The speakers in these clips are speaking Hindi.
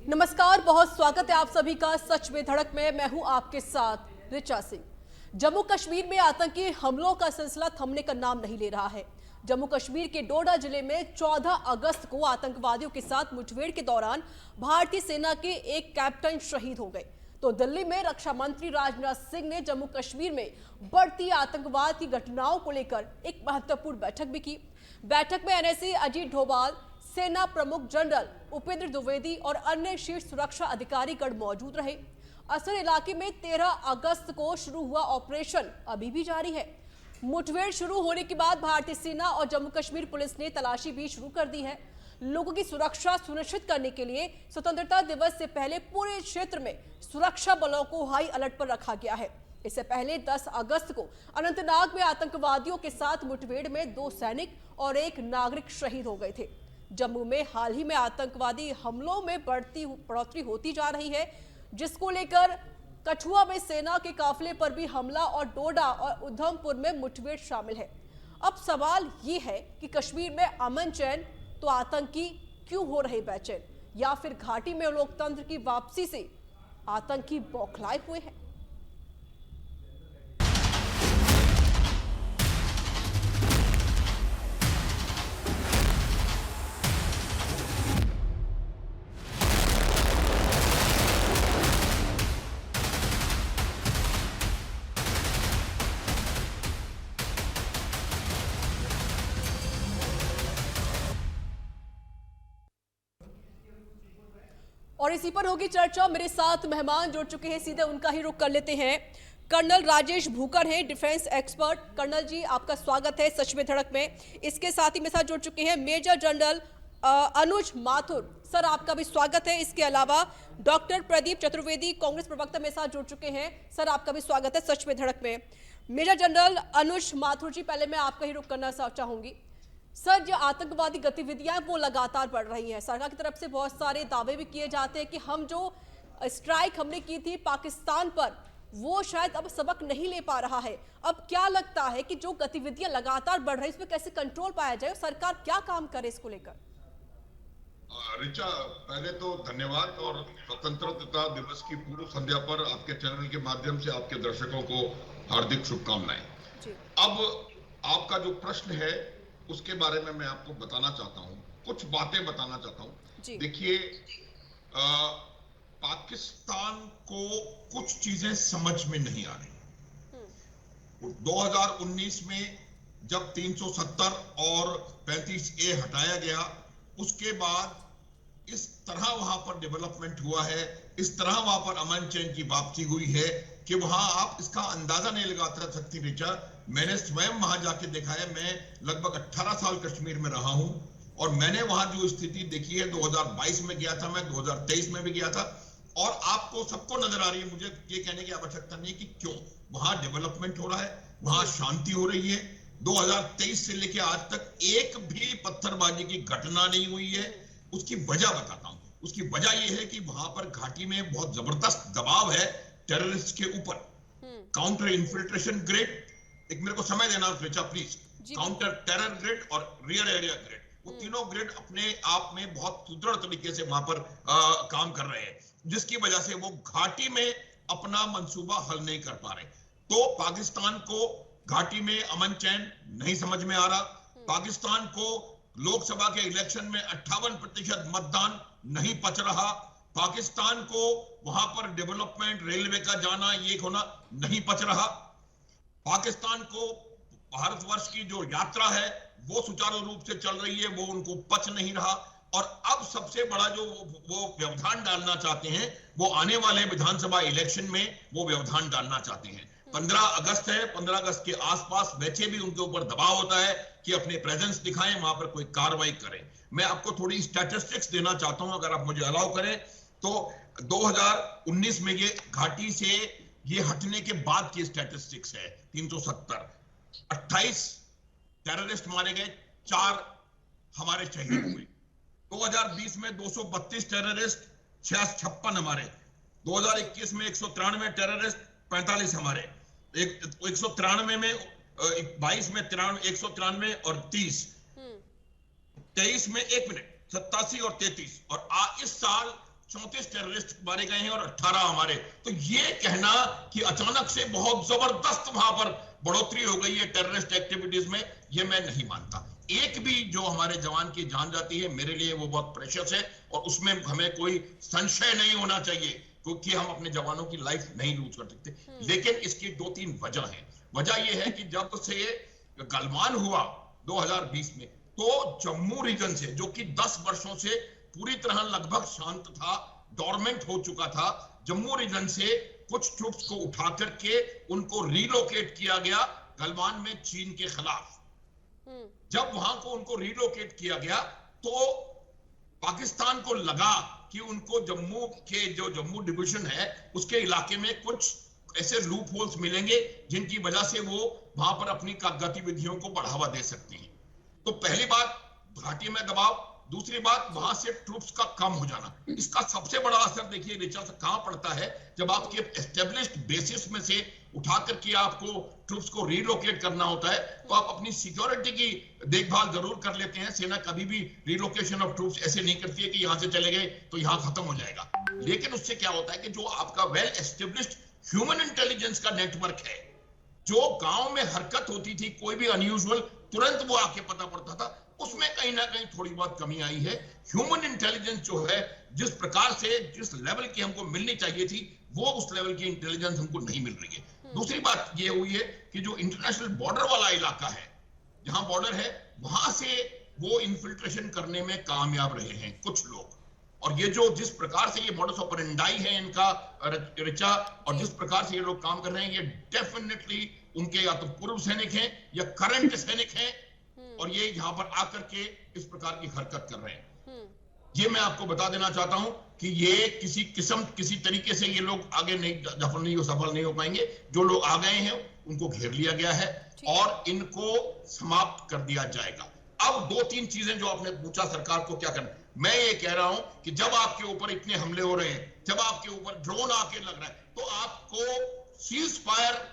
नमस्कार, बहुत स्वागत है आप सभी का सच में धड़क में। मैं हूं आपके साथ ऋचा सिंह। जम्मू कश्मीर में आतंकी हमलों का सिलसिला थमने का नाम नहीं ले रहा है। जम्मू कश्मीर के डोडा जिले में 14 अगस्त को आतंकवादियों के साथ मुठभेड़ के दौरान भारतीय सेना के एक कैप्टन शहीद हो गए। तो दिल्ली में रक्षा मंत्री राजनाथ सिंह ने जम्मू कश्मीर में बढ़ती आतंकवाद की घटनाओं को लेकर एक महत्वपूर्ण बैठक भी की। बैठक में एनएसजी अजीत डोभाल, सेना प्रमुख जनरल उपेंद्र द्विवेदी और अन्य शीर्ष सुरक्षा अधिकारीगण मौजूद रहे। असर इलाके में 13 अगस्त को शुरू हुआ ऑपरेशन अभी भी जारी है। मुठभेड़ शुरू होने के बाद भारतीय सेना और जम्मू कश्मीर पुलिस ने तलाशी भी शुरू कर दी है। लोगों की सुरक्षा सुनिश्चित करने के लिए स्वतंत्रता दिवस से पहले पूरे क्षेत्र में सुरक्षा बलों को हाई अलर्ट पर रखा गया है। इससे पहले 10 अगस्त को अनंतनाग में आतंकवादियों के साथ मुठभेड़ में 2 सैनिक और 1 नागरिक शहीद हो गए थे। जम्मू में हाल ही में आतंकवादी हमलों में बढ़ोतरी होती जा रही है, जिसको लेकर कठुआ में सेना के काफिले पर भी हमला और डोडा और उधमपुर में मुठभेड़ शामिल है। अब सवाल ये है कि कश्मीर में अमन चैन तो आतंकी क्यों हो रहे बेचैन, या फिर घाटी में लोकतंत्र की वापसी से आतंकी बौखलाए हुए हैं। और इसी पर होगी चर्चा। मेरे साथ मेहमान जुड़ चुके हैं, सीधे उनका ही रुख कर लेते हैं। कर्नल राजेश भूकर हैं, डिफेंस एक्सपर्ट। कर्नल जी, आपका स्वागत है सच में धड़क में। इसके साथ ही मेरे साथ जुड़ चुके हैं मेजर जनरल अनुज माथुर, सर आपका भी स्वागत है। इसके अलावा डॉक्टर प्रदीप चतुर्वेदी, कांग्रेस प्रवक्ता, मेरे साथ जुड़ चुके हैं। सर आपका भी स्वागत है सच में धड़क में। मेजर जनरल अनुज माथुर जी, पहले मैं आपका ही रुख करना चाहूंगी। सर, जो आतंकवादी गतिविधियां वो लगातार बढ़ रही हैं। सरकार की तरफ से बहुत सारे दावे भी किए जाते हैं कि हम जो स्ट्राइक हमने की थी पाकिस्तान पर, वो शायद अब सबक नहीं ले पा रहा है। अब क्या लगता है कि जो गतिविधियां लगातार बढ़ रही है, इस पर कैसे कंट्रोल पाया जाए, सरकार क्या काम करे इसको लेकर? ऋचा, पहले तो धन्यवाद और स्वतंत्रता दिवस की पूर्व संध्या पर आपके चैनल के माध्यम से आपके दर्शकों को हार्दिक शुभकामनाएं। अब आपका जो प्रश्न है उसके बारे में मैं आपको बताना चाहता हूं, कुछ बातें बताना चाहता हूं। देखिए, पाकिस्तान को कुछ चीजें समझ में नहीं आ रही। 2019 में जब 370 और 35A हटाया गया, उसके बाद इस तरह वहां पर डेवलपमेंट हुआ है, इस तरह वहां पर अमन चैन की वापसी हुई है कि वहां आप इसका अंदाजा नहीं लगा सकती ऋचा। मैंने स्वयं वहां जाके देखा है। मैं लगभग 18 साल कश्मीर में रहा हूं और मैंने वहां जो स्थिति देखी है, 2022 में गया था, मैं 2023 में भी गया था, और आपको सबको नजर आ रही है। मुझे ये कहने की आवश्यकता नहीं कि क्यों वहां डेवलपमेंट हो रहा है, वहां शांति हो रही है। 2023 से लेकर आज तक एक भी पत्थरबाजी की घटना नहीं हुई है। उसकी वजह बताता हूं। उसकी वजह यह है कि वहां पर घाटी में बहुत जबरदस्त दबाव है टेररिस्ट के ऊपर। काउंटर इन्फिल्ट्रेशन ग्रेड, एक मेरे को समय देना Richa please, counter terror grade और रियर एरिया ग्रेड, वो तीनों ग्रेड अपने आप में बहुत सुदृढ़ तरीके से वहां पर काम कर रहे हैं, जिसकी वजह से वो घाटी में अपना मंसूबा हल नहीं कर पा रहे। तो पाकिस्तान को घाटी में अमन चैन नहीं समझ में आ रहा। पाकिस्तान को लोकसभा के इलेक्शन में 58% मतदान नहीं पच रहा। पाकिस्तान को वहां पर डेवलपमेंट, रेलवे का जाना, ये होना नहीं पच रहा। पाकिस्तान को भारतवर्ष की जो यात्रा है वो सुचारू रूप से चल रही है, वो उनको पच नहीं रहा। और अब सबसे बड़ा जो वो व्यवधान डालना चाहते हैं, वो आने वाले विधानसभा इलेक्शन में वो व्यवधान डालना चाहते हैं। 15 अगस्त है, 15 अगस्त के आसपास वैसे भी उनके ऊपर दबाव होता है कि अपने प्रेजेंस दिखाएं, वहां पर कोई कार्रवाई करें। मैं आपको थोड़ी स्टैटिस्टिक्स देना चाहता हूं, अगर आप मुझे अलाउ करें तो। 2019 में ये घाटी से ये हटने के बाद की स्टैटिस्टिक्स है। 370, 28 टेररिस्ट मारे गए, 4 हमारे शहीद हुए। 2020 में 232 टेररिस्ट, 56 हमारे। 2021 में 193 टेररिस्ट, 45 हमारे। 193 में 22 में 193 और 30, 23 में 1 मिनट 87 और 33, और इस साल 34 टेररिस्ट मारे गए हैं और 18 हमारे। तो ये कहना कि अचानक से बहुत जबरदस्त वहां पर बढ़ोतरी हो गई है टेररिस्ट एक्टिविटीज में, ये मैं नहीं मानता। एक भी जो हमारे जवान की जान जाती है मेरे लिए वो बहुत प्रेशियस है और उसमें हमें कोई संशय नहीं होना चाहिए, क्योंकि हम अपने जवानों की लाइफ नहीं लूज कर सकते। लेकिन इसकी 2-3 वजह है। वजह यह है कि जब से गलवान हुआ 2020 में, तो जम्मू रीजन से, जो कि 10 वर्षों से पूरी तरह लगभग शांत था, डोरमेंट हो चुका था, जम्मू रीजन से कुछ ट्रूप्स को उठा करके उनको रिलोकेट किया गया गलवान में चीन के खिलाफ। जब वहां को उनको रिलोकेट किया गया तो पाकिस्तान को लगा कि उनको जम्मू के जो जम्मू डिवीजन है उसके इलाके में कुछ ऐसे लूप होल्स मिलेंगे जिनकी वजह से वो वहां पर अपनी गतिविधियों को बढ़ावा दे सकती हैं। तो पहली बात घाटी में दबाव, दूसरी बात वहां से ट्रूप्स का कम हो जाना। इसका सबसे बड़ा असर देखिए रिचा से कहां पड़ता है, जब आपके एस्टेब्लिश्ड बेसिस में से उठा करके आपको ट्रूप्स को रिलोकेट करना होता है तो आप अपनी सिक्योरिटी की देखभाल जरूर कर लेते हैं। सेना कभी भी रिलोकेशन ऑफ ट्रूप्स ऐसे नहीं करती है कि यहां से चले गए तो यहां खत्म हो जाएगा। लेकिन उससे क्या होता है कि जो आपका वेल एस्टेब्लिश्ड ह्यूमन इंटेलिजेंस का नेटवर्क है, जो गांव में हरकत होती थी, कोई भी अनयूजुअल तुरंत वो आके पता पड़ता था, उसमें कहीं ना कहीं थोड़ी बहुत कमी आई है। ह्यूमन इंटेलिजेंस जो है जिस प्रकार से जिस लेवल की हमको मिलनी चाहिए थी वो उस लेवल की इंटेलिजेंस हमको नहीं मिल रही है। दूसरी बात ये हुई है कि जो इंटरनेशनल बॉर्डर वाला इलाका है, जहां बॉर्डर है, वहां से वो इन्फिल्ट्रेशन करने में कामयाब रहे हैं कुछ लोग। और ये जो जिस प्रकार से ये मॉडस ऑपरेंडाई है इनका रिचा, और जिस प्रकार से ये लोग काम कर रहे हैं, ये डेफिनेटली उनके या तो पूर्व सैनिक हैं या करंट सैनिक हैं, और ये यहाँ पर आकर के इस प्रकार की हरकत कर रहे हैं। ये मैं आपको बता देना चाहता हूं कि ये किसी तरीके से ये लोग आगे नहीं सफल नहीं हो पाएंगे। जो लोग आ गए हैं उनको घेर लिया गया है और इनको समाप्त कर दिया जाएगा। अब 2-3 चीजें जो आपने पूछा सरकार को क्या करना, मैं ये कह रहा हूं कि जब आपके ऊपर इतने हमले हो रहे हैं, जब आपके ऊपर ड्रोन आके लग रहा है, तो आपको सीज फायर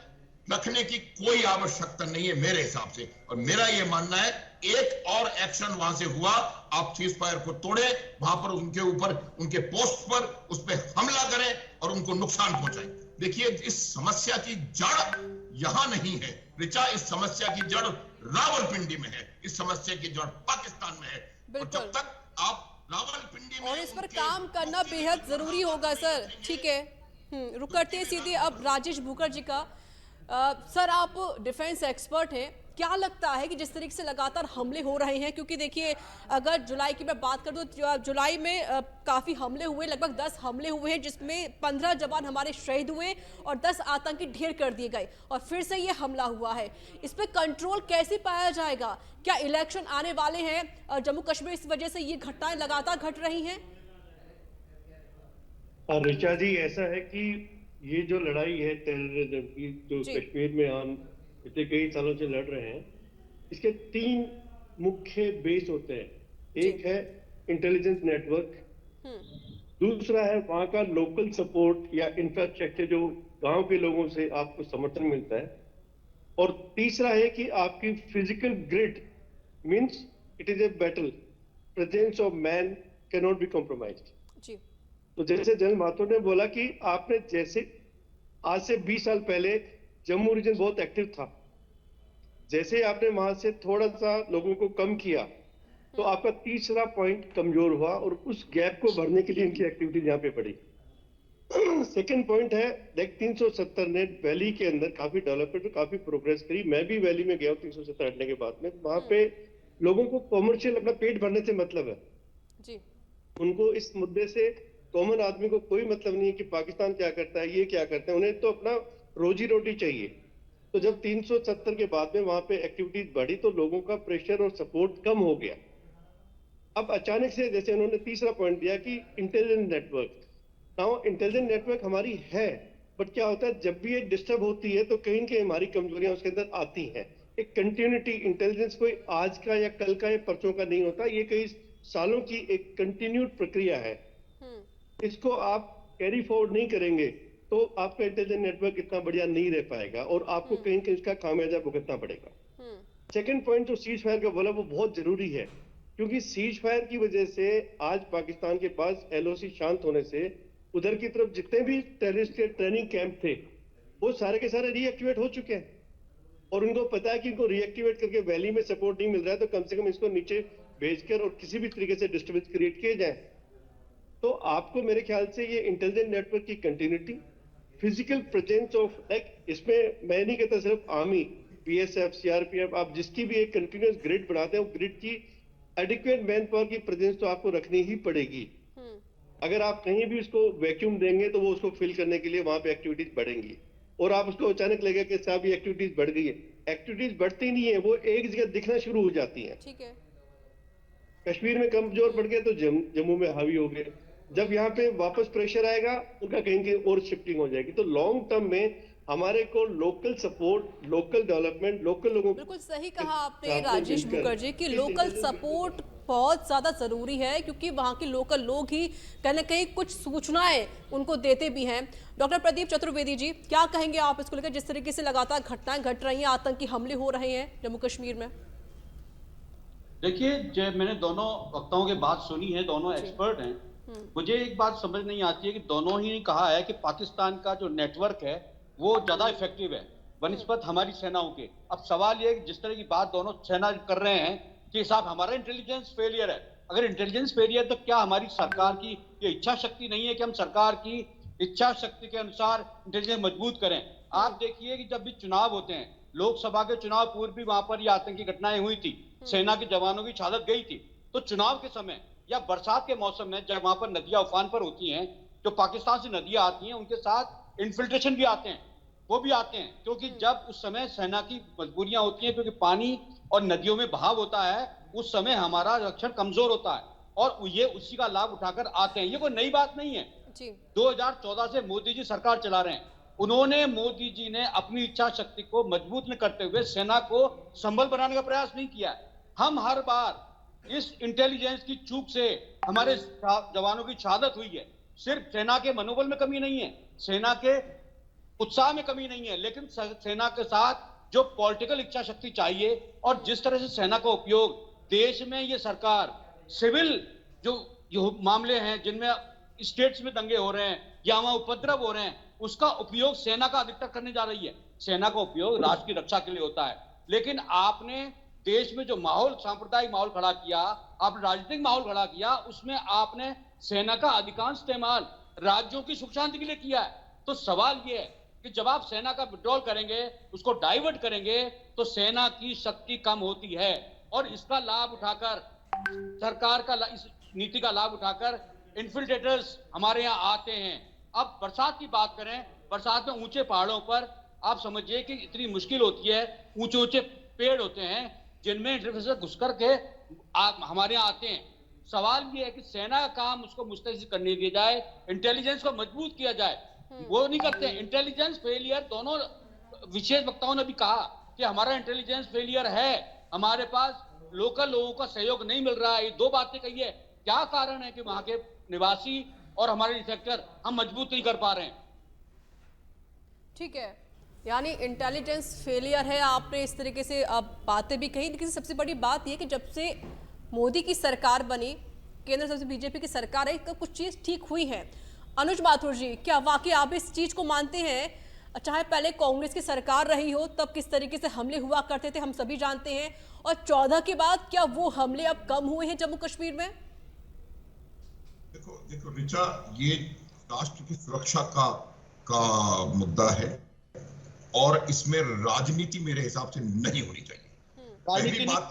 रखने की कोई आवश्यकता नहीं है मेरे हिसाब से। और मेरा ये मानना है एक और एक्शन वहां से हुआ, आप सीज फायर को तोड़े, वहां पर उनके ऊपर उनके पोस्ट पर उस पर हमला करें और उनको नुकसान पहुंचाएं। देखिए इस समस्या की जड़ यहां नहीं है रिचा, इस समस्या की जड़ रावलपिंडी में है, इस समस्या की जड़ पाकिस्तान में है। और जब तक आप रावलपिंडी में और इस पर काम करना बेहद जरूरी होगा सर। ठीक है, रुक करते हैं सीधे अब राजेश भूकर जी का। सर आप डिफेंस एक्सपर्ट हैं, क्या लगता है कि जिस तरीके से लगातार हमले हो रहे हैं, क्योंकि देखिए अगर जुलाई की मैं बात करूं तो जुलाई में काफ़ी हमले हुए, लगभग 10 हमले हुए हैं जिसमें 15 जवान हमारे शहीद हुए और 10 आतंकी ढेर कर दिए गए, और फिर से ये हमला हुआ है। इस पर कंट्रोल कैसे पाया जाएगा? क्या इलेक्शन आने वाले हैं जम्मू कश्मीर, इस वजह से ये घटनाएं लगातार घट रही हैं? ऋचा जी, ऐसा है कि ये जो लड़ाई है टेररिज्म की, जो कश्मीर में हम पिछले कई सालों से लड़ रहे हैं, इसके 3 मुख्य बेस होते हैं। एक है इंटेलिजेंस नेटवर्क, दूसरा है वहां का लोकल सपोर्ट या इंफ्रास्ट्रक्चर जो गांव के लोगों से आपको समर्थन मिलता है, और तीसरा है कि आपकी physical grid, means it is a battle, presence of man can not be compromised. तो जैसे जनरल माथुर ने बोला कि आपने जैसे आज से 20 साल पहले जम्मू रीजन बहुत एक्टिव था, जैसे आपने वहां से थोड़ा सा लोगों को कम किया तो आपका तीसरा पॉइंट कमजोर हुआ, और उस गैप को भरने के लिए इनकी एक्टिविटीज यहाँ पे पड़ी। सेकंड पॉइंट है, देख 370 ने वैली के अंदर काफी डेवलपमेंट, काफी प्रोग्रेस करी। मैं भी वैली में गया हूँ 370 हटने के बाद में। वहां पे लोगों को कॉमर्शियल अपना पेट भरने से मतलब है जी। उनको इस मुद्दे से, कॉमन आदमी को कोई मतलब नहीं है कि पाकिस्तान क्या करता है, ये क्या करते हैं, उन्हें तो अपना रोजी रोटी चाहिए। तो जब 370 के बाद में वहां पे एक्टिविटीज बढ़ी तो लोगों का प्रेशर और सपोर्ट कम हो गया। अब अचानक से, जैसे उन्होंने तीसरा पॉइंट दिया कि intelligence network, now intelligence network हमारी है, बट क्या होता है जब भी ये डिस्टर्ब होती है तो कहीं न कहीं हमारी कमजोरियां उसके अंदर आती हैं। एक कंटिन्यूटी, इंटेलिजेंस कोई आज का या कल का या परसों का नहीं होता, ये कई सालों की एक कंटिन्यूड प्रक्रिया है। इसको आप कैरी फॉरवर्ड नहीं करेंगे तो आपका इंटेलिजेंस नेटवर्क इतना बढ़िया नहीं रह पाएगा और आपको कहीं इसका खामियाजा भुगतना पड़ेगा। सेकंड पॉइंट जो सीज फायर का बोला वो बहुत जरूरी है। क्योंकि सीज फायर की वजह से आज पाकिस्तान के पास LOC शांत होने से उधर की तरफ जितने भी टेररिस्ट के ट्रेनिंग कैंप थे वो सारे के सारे रीएक्टिवेट हो चुके हैं, और उनको पता है कि इनको रीएक्टिवेट करके वैली में सपोर्ट नहीं मिल रहा है, तो कम से कम इसको नीचे भेजकर और किसी भी तरीके से डिस्टर्बेंस क्रिएट किए जाए। तो आपको मेरे ख्याल से ये इंटेलिजेंस नेटवर्क की कंटिन्यूटी, फिजिकल प्रेजेंस ऑफ इसमें मैं नहीं कहता सिर्फ आर्मी, BSF, CRPF, आप जिसकी भी एक कंटिन्यूस ग्रिड बनाते हैं, ग्रिड की एडिक्वेट मैन पावर की प्रेजेंस तो आपको रखनी ही पड़ेगी। अगर आप कहीं भी उसको वैक्यूम देंगे तो वो उसको फिल करने के लिए वहां पे एक्टिविटीज बढ़ेंगी, और आप उसको अचानक लगेगा कि साहब ये एक्टिविटीज बढ़ गई है, एक्टिविटीज बढ़ती नहीं है, वो एक जगह दिखना शुरू हो जाती है। ठीक है। कश्मीर में कमजोर पड़ गए तो जम्मू में हावी हो गए, जब यहाँ पे वापस प्रेशर आएगा उनका कहीं कहीं और शिफ्टिंग हो जाएगी। तो लॉन्ग टर्म में हमारे को local support, local development, local लोगों, बिल्कुल सही कहा आपने राजेश मुखर्जी कि लोकल सपोर्ट बहुत ज़्यादा ज़रूरी है, क्योंकि वहाँ के लोकल लोग ही कहीं ना कहीं कुछ सूचनाएं उनको देते भी हैं। डॉक्टर प्रदीप चतुर्वेदी जी, क्या कहेंगे आप इसको लेकर, जिस तरीके से लगातार घटनाएं घट रही हैं, आतंकी हमले हो रहे हैं जम्मू कश्मीर में? देखिए, जब मैंने दोनों वक्ताओं की बात सुनी है, दोनों एक्सपर्ट हैं, मुझे एक बात समझ नहीं आती है कि दोनों ही ने कहा है कि पाकिस्तान का जो नेटवर्क है वो ज्यादा इफेक्टिव है बनिस्बत हमारी सेनाओं के। अब सवाल ये है कि जिस तरह की बात दोनों सेना कर रहे हैं कि साहब हमारा इंटेलिजेंस फेलियर है, अगर इंटेलिजेंस फेलियर तो क्या हमारी सरकार की ये इच्छा शक्ति नहीं है कि हम सरकार की इच्छा शक्ति के अनुसार इंटेलिजेंस मजबूत करें? आप देखिए कि जब भी चुनाव होते हैं, लोकसभा के चुनाव पूर्व भी वहां पर ये आतंकी घटनाएं हुई थी, सेना के जवानों की शहादत गई थी। तो चुनाव के समय या बरसात के मौसम में जब वहां पर नदियां उफान पर होती हैं, जो पाकिस्तान से नदियां आती हैं उनके साथ इन्फिल्ट्रेशन भी आते हैं, वो भी आते हैं, क्योंकि जब उस समय सेना की मजबूरियां होती हैं, क्योंकि पानी और नदियों में बहाव होता है, उस समय हमारा रक्षण कमजोर होता है और ये उसी का लाभ उठाकर आते हैं। ये कोई नई बात नहीं है जी। 2014 से मोदी जी सरकार चला रहे हैं, उन्होंने, मोदी जी ने अपनी इच्छा शक्ति को मजबूत न करते हुए सेना को संबल बनाने का प्रयास नहीं किया है। हम हर बार इस इंटेलिजेंस की चूक से हमारे जवानों की शहादत हुई है। सिर्फ सेना के मनोबल में कमी नहीं है, सेना के उत्साह में कमी नहीं है, लेकिन सेना के साथ जो पॉलिटिकल इच्छा शक्ति चाहिए और जिस तरह से सेना का उपयोग देश में ये सरकार सिविल जो मामले हैं जिनमें स्टेट्स में दंगे हो रहे हैं या वहां उपद्रव हो रहे हैं, उसका उपयोग सेना का अधिकतर करने जा रही है। सेना का उपयोग राष्ट्र की रक्षा के लिए होता है, लेकिन आपने देश में जो माहौल, सांप्रदायिक माहौल खड़ा किया, आपने राजनीतिक माहौल खड़ा किया, उसमें आपने सेना का अधिकांश इस्तेमाल राज्यों की सुख शांति के लिए किया है। तो सवाल यह है कि जब आप सेना का विड्रॉल करेंगे, उसको डाइवर्ट करेंगे, तो सेना की शक्ति कम होती है और इसका लाभ उठाकर सरकार का इस नीति का लाभ उठाकर इन्फिल्ट्रेटर्स हमारे यहाँ आते हैं। अब बरसात की बात करें, बरसात में ऊंचे पहाड़ों पर आप समझिए कि इतनी मुश्किल होती है, ऊंचे ऊंचे पेड़ होते हैं जिनमें इन्फिल्ट्रेटर घुस करके हमारे यहाँ आते हैं। सवाल ये है कि सेना का काम उसको मुस्तैद करने दिया जाए, इंटेलिजेंस को मजबूत किया जाए, वो नहीं करते। इंटेलिजेंस फेलियर, दोनों विशेष वक्ताओं ने भी कहा कि हमारा इंटेलिजेंस फेलियर है, हमारे पास लोकल लोगों का सहयोग नहीं मिल रहा है। ये दो बातें कही है, क्या कारण है कि वहां के निवासी और हमारे डिफेक्टर हम मजबूत नहीं कर पा रहे हैं? ठीक है, यानी इंटेलिजेंस फेलियर है, आपने इस तरीके से अब बातें भी कही। लेकिन सबसे बड़ी बात यह कि जब से मोदी की सरकार बनी, केंद्र से बीजेपी की सरकार है, तो कुछ चीज ठीक हुई है। अनुज माथुर जी, क्या वाकई आप इस चीज को मानते हैं? चाहे पहले कांग्रेस की सरकार रही हो तब किस तरीके से हमले हुआ करते थे हम सभी जानते हैं, और 14 के बाद क्या वो हमले अब कम हुए हैं जम्मू कश्मीर में? देखो ऋचा, ये राष्ट्र की सुरक्षा का मुद्दा है और इसमें राजनीति मेरे हिसाब से नहीं होनी चाहिए। पहली बात,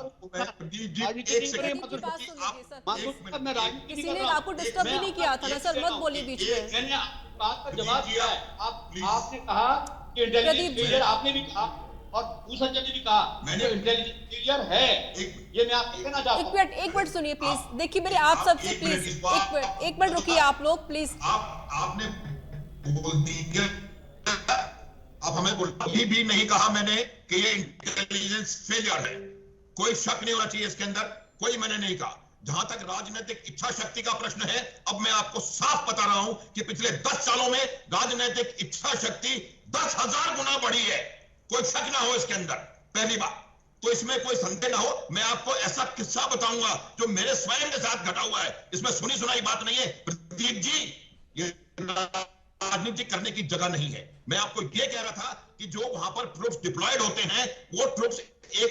किसी ने आपको डिस्टर्ब भी नहीं किया था ना सर, मत बोलिए बीच में। मैंने बात का जवाब दिया है। आपने कहा कि इंटेलिजेंस फेलियर, आपने भी कहा और भूषण जी ने भी कहा, मैंने इंटेलिजेंस फेलियर है, ये मैं आपको कहना चाहता हूं। एक मिनट सुनिए प्लीज। देखिए मेरे आप सबसे प्लीज एक मिनट रुकिए आप लोग प्लीज। आपने बोल दिया, अब हमें बोली भी नहीं कहा मैंने कि ये इंटेलिजेंस फेलियर है, कोई शक नहीं होना चाहिए इसके अंदर, कोई मैंने नहीं कहा। जहां तक राजनीतिक इच्छा शक्ति का प्रश्न है, अब मैं आपको साफ बता रहा हूं कि पिछले 10 सालों में राजनीतिक इच्छा शक्ति 10,000 गुना बढ़ी है, कोई शक ना हो इसके अंदर। पहली बात। तो इसमें कोई संदेह ना हो, मैं आपको ऐसा किस्सा बताऊंगा जो मेरे स्वयं के साथ घटा हुआ है। इसमें सुनी सुनाई बात नहीं है प्रदीप जी, ये राजनीति करने की जगह नहीं है। मैं आपको ये कह रहा था कि जो वहां पर ट्रूप्स डिप्लॉयड होते हैं, वो ट्रूप्स एक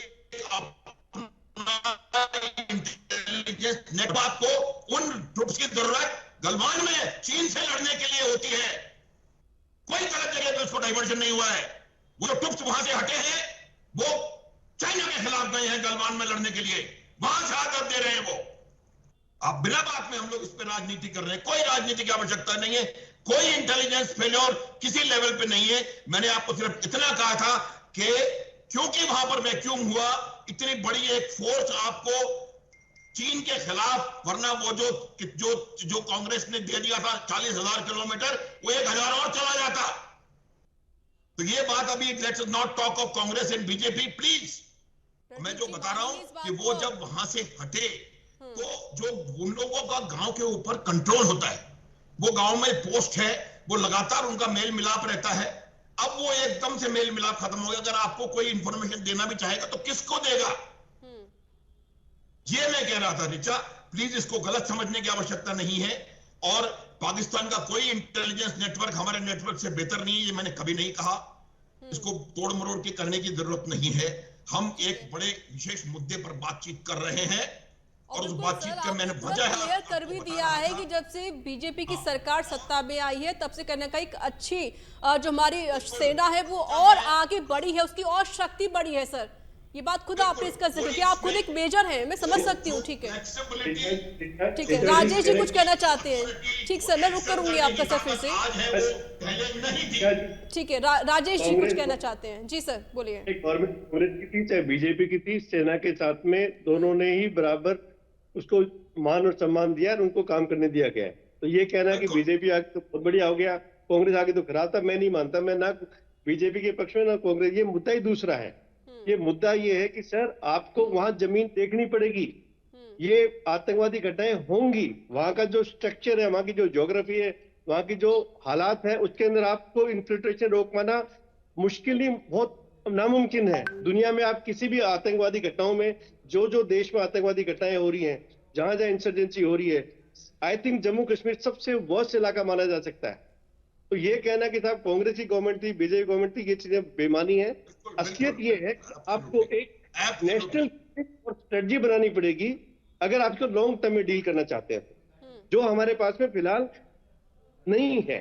इंटेलिजेंस नेटवर्क को, उन ट्रूप्स की जरूरत गलवान में चीन से लड़ने के लिए होती है। कोई गलत जगह पे उसको डाइवर्जन नहीं हुआ है। वो जो ट्रूप्स वहां से हटे हैं, वो चाइना के खिलाफ गए हैं गलवान में लड़ने के लिए, वहां शहादत दे रहे हैं वो। आप बिना बात में हम लोग इस पे राजनीति कर रहे हैं, कोई राजनीति की आवश्यकता नहीं है, कोई इंटेलिजेंस फेल्योर किसी लेवल पे नहीं है। मैंने आपको सिर्फ इतना कहा था कि क्योंकि वहां पर वैक्यूम हुआ, इतनी बड़ी एक फोर्स आपको चीन के खिलाफ, वरना वो जो कांग्रेस ने दे दिया था 40,000 किलोमीटर, वो 1,000 और चला जाता। तो ये बात अभी, let's not talk of Congress and BJP please. मैं जो बता रहा हूं कि वो जब वहां से हटे तो जो उन लोगों का गांव के ऊपर कंट्रोल होता है, वो गांव में पोस्ट है, वो लगातार उनका मेल मिलाप रहता है। अब वो एकदम से मेल मिलाप खत्म हो गया। अगर आपको कोई इंफॉर्मेशन देना भी चाहेगा तो किसको देगा? ये मैं कह रहा था रिचा, प्लीज इसको गलत समझने की आवश्यकता नहीं है। और पाकिस्तान का कोई इंटेलिजेंस नेटवर्क हमारे नेटवर्क से बेहतर नहीं है, ये मैंने कभी नहीं कहा। इसको तोड़ मरोड़ के करने की जरूरत नहीं है। हम एक बड़े विशेष मुद्दे पर बातचीत कर रहे हैं और उस बातचीत का मैंने वजह क्लियर कर भी दिया है कि जब से बीजेपी की सरकार सत्ता में आई है, तब से कहीं ना कहीं अच्छी जो हमारी सेना है वो और आगे बढ़ी है, उसकी और शक्ति बढ़ी है। सर, ये बात खुद आप पेश कर सकते हैं, आप खुद एक मेजर हैं, मैं समझ सकती हूँ। ठीक है, ठीक है, राजेश जी कुछ कहना चाहते हैं? ठीक सर, मैं रुक करूंगी आपका सर फिर से। ठीक है, राजेश जी कुछ कहना चाहते हैं? जी सर बोलिए। गवर्नमेंट कांग्रेस की थी चाहे बीजेपी की थी, सेना के साथ में दोनों ने ही बराबर उसको मान और सम्मान दिया और उनको काम करने दिया गया है। तो ये कहना कि बीजेपी आगे तो बहुत बढ़िया हो गया, कांग्रेस आगे तो खराब था, मैं नहीं मानता। मैं ना बीजेपी के पक्ष में ना कांग्रेस, ये मुद्दा ही दूसरा है। ये मुद्दा ये है कि सर आपको वहां जमीन देखनी पड़ेगी, ये आतंकवादी घटनाएं होंगी, वहां का जो स्ट्रक्चर है, वहां की जो ज्योग्राफी है, वहां की जो हालात है, उसके अंदर आपको इन्फिल्ट्रेशन रोक पाना मुश्किल ही बहुत नामुमकिन है। दुनिया में आप किसी भी आतंकवादी घटनाओं में, जो देश में आतंकवादी घटनाएं हो रही हैं, जहां जहां इंसर्जेंसी हो रही है, आई थिंक जम्मू कश्मीर सबसे वर्स्ट इलाका माना जा सकता है। तो ये कहना कि साहब कांग्रेस की गवर्नमेंट थी, बीजेपी गवर्नमेंट थी, ये चीजें बेमानी है। असलियत ये है कि आपको एक नेशनल और स्ट्रेटजी बनानी पड़ेगी अगर आपको लॉन्ग टर्म में डील करना चाहते हैं, जो हमारे पास में फिलहाल नहीं है।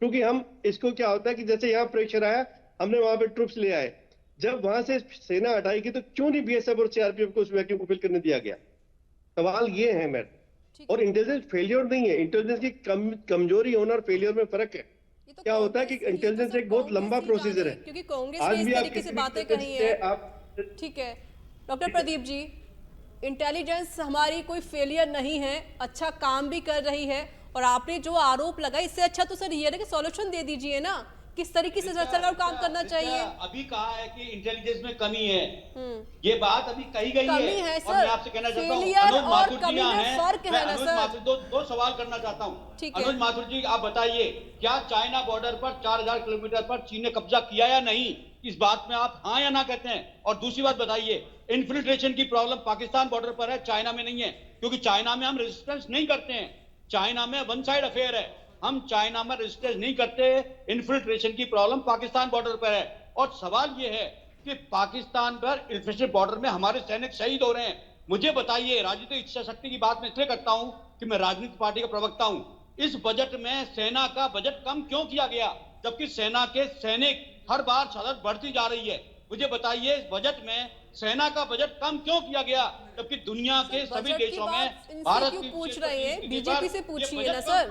क्योंकि हम इसको क्या होता है कि जैसे यहाँ प्रेशर आया, हमने वहां पे ट्रूप्स ले आए, जब वहां से सेना हटाएगी तो क्यों नहीं बीएसएफ और सीआरपीएफ को उस वैक्यूम को फिल करने दिया गया? सवाल ये है मैडम। और इंटेलिजेंस फेलियर नहीं है, इंटेलिजेंस की कमजोरी होना और फेलियर में फर्क है। तो क्या होता है कि इंटेलिजेंस एक बहुत लंबा प्रोसीजर है, क्योंकि कांग्रेस ने इस तरीके से बातें कही है। ठीक है डॉक्टर प्रदीप जी, इंटेलिजेंस हमारी कोई फेलियर नहीं है, अच्छा काम भी कर रही है। और आपने जो आरोप लगाए, इससे अच्छा तो सर ये ना कि सॉल्यूशन दे दीजिए ना, किस तरीके से सरकार काम करना चाहिए। अभी कहा है कि इंटेलिजेंस में कमी है, ये बात अभी कही गई है सर, और मैं आपसे कहना चाहता हूँ अनुज माथुर जी यहाँ हैं, मैं अनुज माथुर दो सवाल करना चाहता हूँ। अनुज माथुर जी आप बताइए, क्या चाइना बॉर्डर पर 4,000 किलोमीटर पर चीन ने कब्जा किया या नहीं? इस बात में आप हाँ या ना कहते हैं? और दूसरी बात बताइए, इन्फिल्ट्रेशन की प्रॉब्लम पाकिस्तान बॉर्डर पर है, चाइना में नहीं है, क्योंकि चाइना में हम रेजिस्टेंस नहीं करते हैं, चाइना में वन साइड अफेयर है, हम चाइना में रेजिस्टेंस नहीं करते। इन्फिल्ट्रेशन की प्रॉब्लम पाकिस्तान बॉर्डर पर है। और सवाल यह है कि पाकिस्तान पर इन्फिल्ट्रेशन बॉर्डर में हमारे सैनिक शहीद हो रहे हैं। मुझे बताइए, राजनीतिक इच्छा शक्ति की बात मैं इसलिए करता हूं कि मैं राजनीतिक पार्टी का प्रवक्ता हूं, इस बजट में सेना का बजट कम क्यों किया गया, जबकि सेना के सैनिक हर बार सदस्य बढ़ती जा रही है? मुझे बताइए, इस बजट में सेना का बजट कम क्यों किया गया, जबकि दुनिया के सभी देशों में भारत की पूछ रहे हैं, बीजेपी से पूछिए ना सर।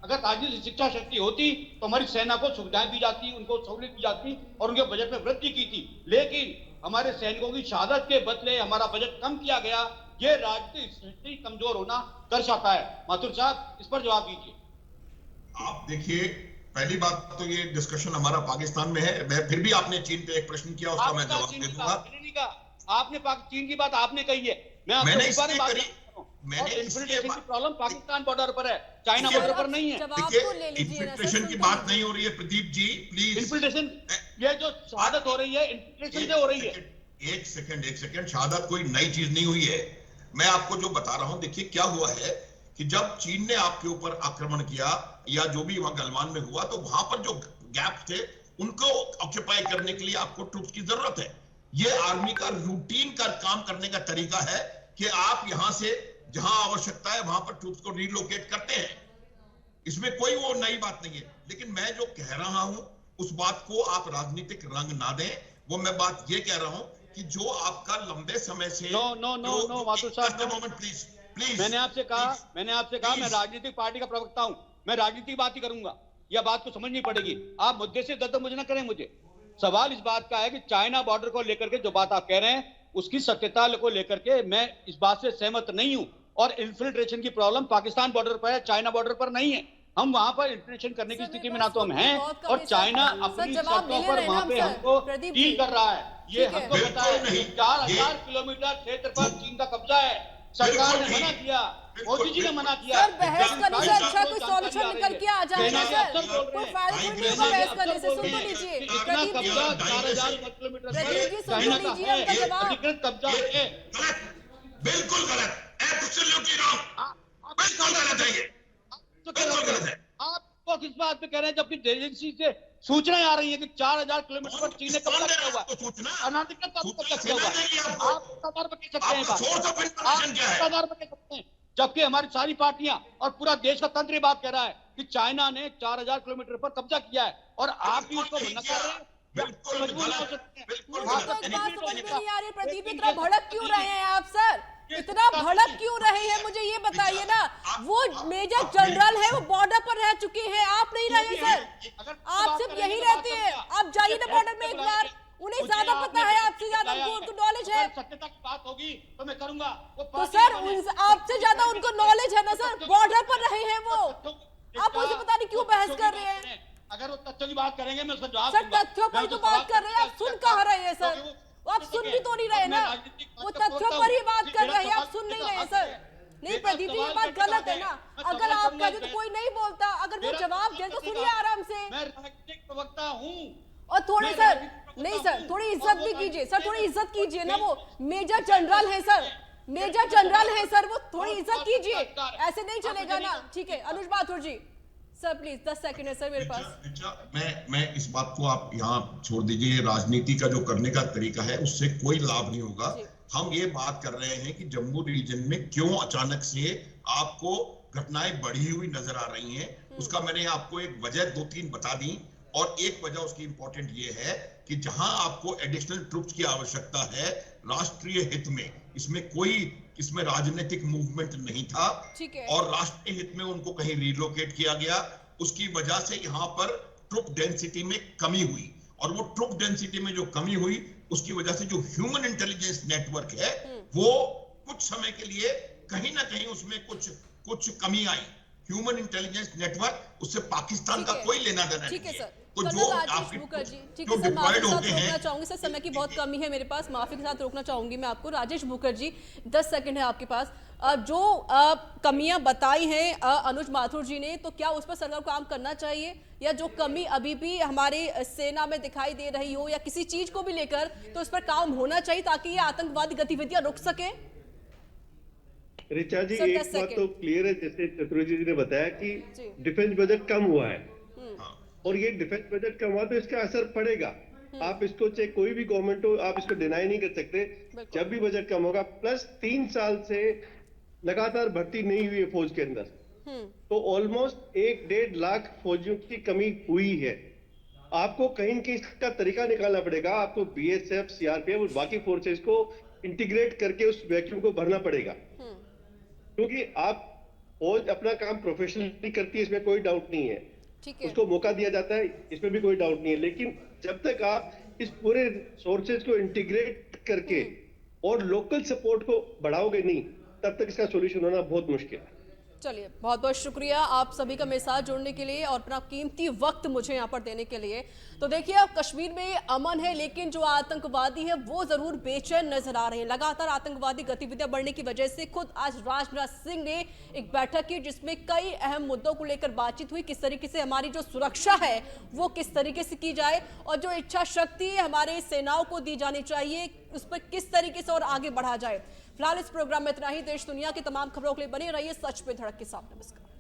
अगर राजनीतिक शिक्षा शक्ति होती तो हमारी सेना को सुविधाएं दी जाती, उनको सहूलियत दी जाती और उनके बजट में वृद्धि की थी। लेकिन हमारे सैनिकों की शहादत के बदले हमारा बजट कम किया गया, ये राजनीतिक स्थिति कमजोर होना दर्शाता है। माथुर साहब, इस पर जवाब दीजिए। आप देखिए, पहली बात तो ये डिस्कशन हमारा पाकिस्तान में है, मैं फिर भी आपने चीन पे एक प्रश्न किया, उसका मैं जवाब दे दूंगा। आपने चीन की बात आपने कही है, मैंने इसलिए करी, मैंने इन्फिल्ट्रेशन की प्रॉब्लम पाकिस्तान बॉर्डर पर है, चाइना बॉर्डर पर नहीं है। देखिए, इन्फिल्ट्रेशन की बात नहीं हो रही है प्रदीप जी, प्लीज। इन्फिल्ट्रेशन, ये जो शहादत हो रही है इन्फिल्ट्रेशन से हो रही है। एक सेकंड, शहादत कोई नई चीज नहीं हुई है। मैं आपको जो बता रहा हूं, देखिए क्या हुआ है कि जब चीन ने आपके ऊपर आक्रमण किया या जो भी वहां गलवान में हुआ, तो वहां पर जो गैप थे उनको ऑक्यूपाई करने के लिए आपको ट्रूप्स की जरूरत है। ये आर्मी का रूटीन का काम करने का तरीका है कि आप यहां से जहां आवश्यकता है वहां पर ट्रूप्स को रिलोकेट करते हैं। इसमें कोई वो नई बात नहीं है। लेकिन मैं जो कह रहा हूं उस बात को आप राजनीतिक रंग ना दें। वो मैं बात ये कह रहा हूं कि जो आपका लंबे समय से नो माथुर साहब, प्लीज मैंने आपसे कहा मैं राजनीतिक पार्टी का प्रवक्ता हूं, मैं राजनीतिक बात ही करूंगा। यह बात को समझनी पड़ेगी। आप मुद्दे से दर्द मुझे ना करें। मुझे सवाल इस बात का है कि चाइना बॉर्डर को लेकर के जो बात आप कह रहे हैं उसकी सत्यता को लेकर के मैं इस बात से सहमत नहीं हूं। और इन्फिल्ट्रेशन की प्रॉब्लम पाकिस्तान बॉर्डर पर है, चाइना बॉर्डर पर नहीं है। हम वहां पर इन्फिल्ट्रेशन करने की स्थिति में ना तो हम हैं, और चाइना अपनी शर्तों पर वहां पे हमको डील कर रहा है। ये हमको पता है कि 4000 किलोमीटर क्षेत्र पर चीन का कब्जा है। सरकार ने मना किया, मोदी जी ने मना किया। सर बहस करने से अच्छा कोई सॉल्यूशन निकल के आ जाएगा सर। कोई फायदा थोड़ी नहीं होगा बहस करने से। सुन तो लीजिए इतना कब्जा 4000 किलोमीटर पर चाइना का है, अधिकृत कब्जा है। बिल्कुल गलत, एब्सोल्युटली रॉन्ग, बिल्कुल गलत है ये, बिल्कुल गलत है। आप किस बात पे कह रहे हैं जबकि एजेंसी से सूचनाएं आ रही है कि 4000 किलोमीटर पर चीन ने कब्जा किया हुआ है, अनाधिकृत कब्जा किया हुआ है। आप किस आधार पर कह सकते हैं आप किस आधार पर कह सकते हैं? जबकि हमारी सारी पार्टियां और पूरा देश का तंत्र बात कह रहा है कि चाइना ने 4000 किलोमीटर पर कब्जा किया है, और आप भी उसको मना कर रहे हैं। बिल्कुल मुझे तो एक बात समझ में नहीं आ रही प्रदीप, इतना भड़क क्यों रहे हैं आप सर? इतना भड़क क्यों रहे हैं, मुझे ये बताइए ना। वो मेजर जनरल है, वो बॉर्डर पर रह चुके हैं, आप नहीं रहे सर। आप सिर्फ यही रहते हैं। आप जाइए ना बॉर्डर में एक बार, उन्हें ज्यादा पता है आपसे ज्यादा, उनको नॉलेज है। सत्यता की बात होगी तो मैं करूंगा। तो सर आपसे ज्यादा उनको नॉलेज है ना सर, बॉर्डर पर रहे हैं वो। आप मुझे पता नहीं क्यों बहस कर रहे हैं। अगर वो तथ्यों की बात करेंगे मैं उसका जवाब सर तथ्यों पर तो बात कर रहे हैं, आप सुन कहाँ रहे हैं सर? आप सुन भी तो नहीं रहे ना, वो तथ्यों पर ही बात कर रहे हैं, आप सुन नहीं रहे हैं सर। नहीं प्रदीप जी, ये बात गलत है ना। अगर आप कहते तो कोई नहीं बोलता, अगर वो जवाब दे तो सुनिए आराम से। मैं राजनीतिक प्रवक्ता हूं। और थोड़ी सर, नहीं सर, थोड़ी इज्जत भी कीजिए सर, थोड़ी इज्जत कीजिए ना। वो मेजर जनरल है सर, मेजर जनरल है सर, वो थोड़ी इज्जत कीजिए, ऐसे नहीं चलेगा ना। ठीक है अनुज माथुर जी, सर प्लीज 10 सेकंड है सर मेरे पास। मैं इस बात को आप यहाँ छोड़ दीजिए। राजनीति का जो करने का तरीका है उससे कोई लाभ नहीं होगा। हम ये बात कर रहे हैं कि जम्मू रीजन में क्यों अचानक से आपको घटनाएं बढ़ी हुई नजर आ रही हैं। उसका मैंने आपको एक वजह 2-3 बता दी, और एक वजह उसकी इंपॉर्टेंट ये है कि जहां आपको एडिशनल ट्रूप्स की आवश्यकता है राष्ट्रीय हित में, इसमें राजनीतिक मूवमेंट नहीं था, और राष्ट्रीय हित में उनको कहीं रिलोकेट किया गया। उसकी वजह से यहाँ पर ट्रूप डेंसिटी में कमी हुई, और वो ट्रूप डेंसिटी में जो कमी हुई उसकी वजह से जो ह्यूमन इंटेलिजेंस नेटवर्क है वो कुछ समय के लिए कहीं ना कहीं उसमें कुछ कमी आई। ह्यूमन इंटेलिजेंस नेटवर्क उससे पाकिस्तान का कोई लेना देना नहीं है। तो जो आपकी मुखर्जी, ठीक है सर, माफी के साथ रोकना चाहूंगी सर, समय की बहुत कमी है मेरे पास, माफी के साथ रोकना चाहूंगी मैं आपको। राजेश मुखर्जी 10 सेकंड है आपके पास। जो कमियां बताई हैं अनुज माथुर जी ने, तो क्या उस पर सरकार को काम करना चाहिए, या जो कमी अभी भी हमारी सेना में दिखाई दे रही हो या किसी चीज को भी लेकर, तो इस पर काम होना चाहिए ताकि ये आतंकवादी गतिविधियां रुक सके? ऋचा जी एक बात तो क्लियर है, जैसे चतुर्वेदी जी ने बताया कि डिफेंस बजट कम हुआ है, और ये डिफेंस बजट कम हुआ तो इसका असर पड़ेगा। आप इसको चाहे कोई भी गवर्नमेंट हो, आप इसको डिनाई नहीं कर सकते। जब भी बजट कम होगा, प्लस 3 साल से लगातार भर्ती नहीं हुई है फौज के अंदर, तो ऑलमोस्ट 1-1.5 लाख फौजियों की कमी हुई है। आपको कहीं न कहीं इसका तरीका निकालना पड़ेगा। आपको बीएसएफ, सीआरपीएफ और बाकी फोर्सेस को इंटीग्रेट करके उस वैक्यूम को भरना पड़ेगा, क्योंकि आप फौज अपना काम प्रोफेशनली करती है, इसमें कोई डाउट नहीं है, उसको मौका दिया जाता है, इसमें भी कोई डाउट नहीं है। लेकिन जब तक आप इस पूरे सोर्सेज को इंटीग्रेट करके और लोकल सपोर्ट को बढ़ाओगे नहीं, तब तक इसका सॉल्यूशन होना बहुत मुश्किल है। चलिए, बहुत बहुत शुक्रिया आप सभी का मेरे साथ जुड़ने के लिए और अपना कीमती वक्त मुझे यहाँ पर देने के लिए। तो देखिए, अब कश्मीर में अमन है, लेकिन जो आतंकवादी है वो जरूर बेचैन नजर आ रहे हैं। लगातार आतंकवादी गतिविधियां बढ़ने की वजह से खुद आज राजनाथ सिंह ने एक बैठक की जिसमें कई अहम मुद्दों को लेकर बातचीत हुई। किस तरीके से हमारी जो सुरक्षा है वो किस तरीके से की जाए और जो इच्छा शक्ति हमारे सेनाओं को दी जानी चाहिए उस पर किस तरीके से और आगे बढ़ा जाए। फिलहाल इस प्रोग्राम में इतना ही। देश दुनिया की तमाम खबरों के लिए बने रहिए सच पे धड़क के साथ। नमस्कार।